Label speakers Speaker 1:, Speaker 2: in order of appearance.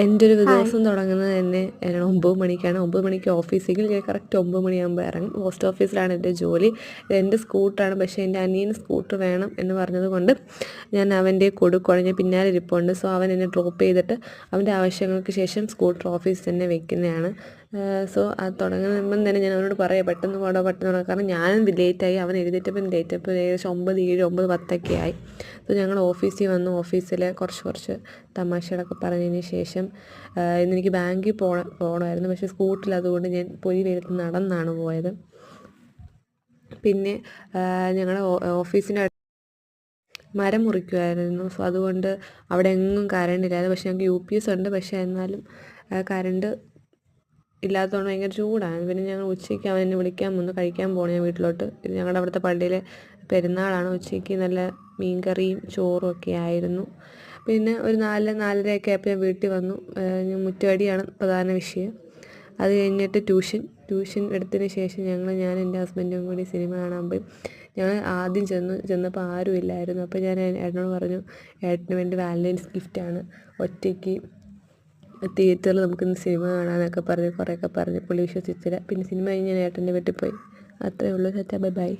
Speaker 1: എൻ്റെ ഒരു
Speaker 2: ഹായ്.
Speaker 1: ദിവസം തുടങ്ങുന്നത് തന്നെ 9 മണിക്കാണ്. 9 മണിക്ക് ഓഫീസിൽ ഞാൻ കറക്റ്റ് 9 മണിയാകുമ്പോൾ ഇറങ്ങും. പോസ്റ്റ് ഓഫീസിലാണ് എൻ്റെ ജോലി. എൻ്റെ സ്കൂട്ടറാണ്, പക്ഷേ എൻ്റെ അനിയന് സ്കൂട്ടർ വേണം എന്ന് പറഞ്ഞത് കൊണ്ട് ഞാൻ അവൻ്റെ കൊടുക്കുവാണ്. ഞാൻ പിന്നാലെ ഇരിപ്പുണ്ട്. സോ അവൻ എന്നെ ഡ്രോപ്പ് ചെയ്തിട്ട് അവൻ്റെ ആവശ്യങ്ങൾക്ക് ശേഷം സ്കൂട്ടർ ഓഫീസിൽ തന്നെ വെക്കുന്നതാണ്. സോ അത് തുടങ്ങുമ്പം തന്നെ ഞാൻ അവനോട് പറയാം പെട്ടെന്ന് പോടാ പെട്ടെന്ന് പോടാ, കാരണം ഞാനും ലേറ്റായി, അവൻ എഴുന്നേറ്റപ്പം ലേറ്റപ്പോൾ ഏകദേശം 9:07 9:10 ആയി. സോ ഞങ്ങൾ ഓഫീസിൽ വന്നു. ഓഫീസിൽ കുറച്ച് തമാശകളൊക്കെ പറഞ്ഞതിന് ശേഷം ഇന്നെനിക്ക് ബാങ്കിൽ പോകണമായിരുന്നു, പക്ഷേ സ്കൂട്ടിൽ, അതുകൊണ്ട് ഞാൻ പൊരി വെയിലത്ത് നടന്നാണ് പോയത്. പിന്നെ ഞങ്ങളുടെ ഓഫീസിൻ്റെ മരം മുറിക്കുമായിരുന്നു. സോ അതുകൊണ്ട് അവിടെ എങ്ങും കറണ്ടില്ലായിരുന്നു. പക്ഷേ ഞങ്ങൾക്ക് UPS ഉണ്ട്, പക്ഷേ എന്നാലും കറണ്ട് ഇല്ലാത്തതുകൊണ്ട് ഭയങ്കര ചൂടാണ്. പിന്നെ ഞങ്ങൾ ഉച്ചയ്ക്ക് അവൻ എന്നെ വിളിക്കാൻ വന്നു, കഴിക്കാൻ പോകണം ഞാൻ വീട്ടിലോട്ട്. ഇത് ഞങ്ങളുടെ അവിടുത്തെ പള്ളിയിലെ പെരുന്നാളാണ്. ഉച്ചയ്ക്ക് നല്ല മീൻകറിയും ചോറും ഒക്കെ ആയിരുന്നു. പിന്നെ ഒരു 4-4:30 ആയപ്പോൾ ഞാൻ വീട്ടിൽ വന്നു. മുറ്റമടിയാണ് പ്രധാന വിഷയം. അത് കഴിഞ്ഞിട്ട് ട്യൂഷൻ എടുത്തതിന് ശേഷം ഞാനും എൻ്റെ ഹസ്ബൻഡും കൂടി സിനിമ കാണാൻ പോയി. ഞങ്ങൾ ആദ്യം ചെന്നപ്പോൾ ആരും ഇല്ലായിരുന്നു. അപ്പോൾ ഞാൻ ഏട്ടനോട് പറഞ്ഞു, ഏട്ടന് വേണ്ടി വാലൻറ്റൈൻസ് ഗിഫ്റ്റാണ്, ഒറ്റയ്ക്ക് തിയേറ്ററിൽ നമുക്കിന്ന് സിനിമ കാണാമെന്നൊക്കെ പറഞ്ഞ് കുറേയൊക്കെ പറഞ്ഞ് പുള്ളി വിശ്വസിച്ചില്ല. പിന്നെ സിനിമ കഴിഞ്ഞ് ഞാൻ ഏട്ടൻ്റെ വീട്ടിൽ പോയി. അത്രയേ ഉള്ളൂ. Bye bye.